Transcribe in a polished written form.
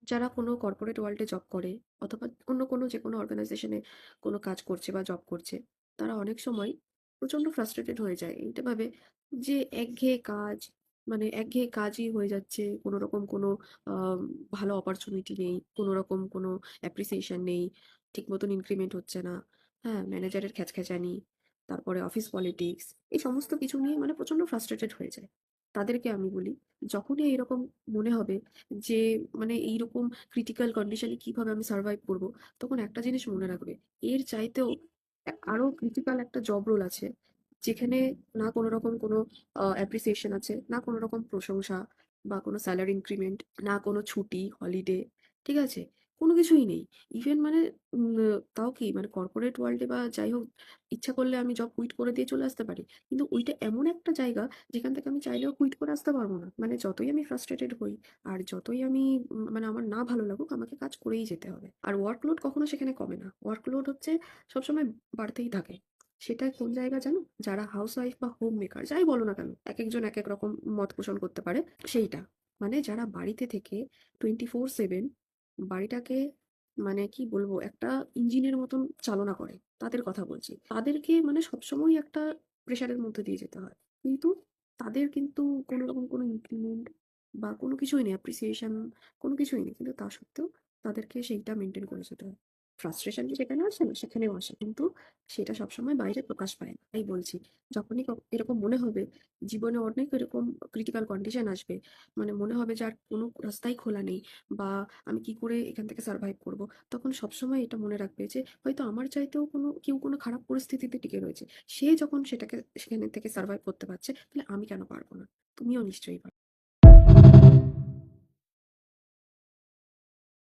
যারা কোনো কর্পোরেট ওয়ার্ল্ডে জব করে অথবা অন্য কোনো যেকোনো অর্গানাইজেশনে কোনো কাজ করছে বা জব করছে, তারা অনেক সময় প্রচণ্ড ফ্রাস্ট্রেটেড হয়ে যায়। এইটা ভাবে যে একঘেয়ে কাজ, মানে একঘেয়ে কাজই হয়ে যাচ্ছে। কোনো রকম কোনো আম ভালো অপরচুনিটি নেই, কোনো রকম কোনো অ্যাপ্রিসিয়েশন নেই, ঠিক মতন ইনক্রিমেন্ট হচ্ছে না। হ্যাঁ, ম্যানেজারের খ্যাচখ্যাচানি, তারপরে অফিস পলিটিক্স, এই সমস্ত কিছু নিয়ে মানে প্রচণ্ড ফ্রাস্ট্রেটেড হয়ে যায়। তাদেরকে আমি বলি, যখনই এইরকম মনে হবে যে মানে এইরকম ক্রিটিক্যাল কন্ডিশনে কিভাবে আমি সার্ভাইভ করব, তখন একটা জিনিস মনে রাখবে, এর চাইতেও আরো ক্রিটিক্যাল একটা জব রোল আছে, যেখানে না কোনো রকম কোনো অ্যাপ্রিসিয়েশন আছে, না কোনো রকম প্রশংসা বা কোনো স্যালারি ইনক্রিমেন্ট, না কোনো ছুটি হলিডে, ঠিক আছে, কোনো কিছুই নেই। ইভেন মানে তাও কি মানে কর্পোরেট ওয়ার্ল্ডে বা যাই হোক, ইচ্ছা করলে আমি জব কুইট করে দিয়ে চলে আসতে পারি, কিন্তু ওইটা এমন একটা জায়গা যেখান থেকে আমি চাইলেও কুইট করে আসতে পারবো না। মানে যতই আমি ফ্রাস্ট্রেটেড হই আর যতই আমি মানে আমার না ভালো লাগুক, আমাকে কাজ করেই যেতে হবে। আর ওয়ার্কলোড কখনো সেখানে কমে না। ওয়ার্কলোড হচ্ছে সবসময় বাড়তেই থাকে। সেটা কোন জায়গা জানো? যারা হাউসওয়াইফ বা হোম মেকার যাই বলো না কেন, একেকজন একেক রকম মত পোষণ করতে পারে, সেইটা। মানে যারা বাড়িতে থেকে 24/7 বাড়িটাকে মানে কি বলবো একটা ইঞ্জিনের মতন চালনা করে, তাদের কথা বলছি। তাদেরকে মানে সবসময় একটা প্রেশারের মধ্যে দিয়ে যেতে হয়। কিন্তু তাদের কিন্তু কোনো রকম কোনো ইনক্রিমেন্ট বা কোনো কিছুই নেই, অ্যাপ্রিসিয়েশন কোনো কিছুই নেই। কিন্তু তা সত্ত্বেও তাদেরকে সেইটা মেইনটেইন করে যেতে হয়। ফ্রাস্ট্রেশন কি যেখানে আসে না, সেখানেও আসে। কিন্তু সেটা সবসময় বাইরে প্রকাশ পায় না। তাই বলছি, যখনই এরকম মনে হবে জীবনে অনেক এরকম ক্রিটিক্যাল কন্ডিশন আসবে, মানে মনে হবে যে আর কোনো রাস্তাই খোলা নেই বা আমি কি করে এখান থেকে সার্ভাইভ করব, তখন সবসময় এটা মনে রাখবে যে হয়তো আমার চাইতেও কেউ কোনো খারাপ পরিস্থিতিতে টিকে রয়েছে। সে যখন সেখান থেকে সার্ভাইভ করতে পারছে, তাহলে আমি কেন পারব না? তুমিও নিশ্চয়ই পারবে।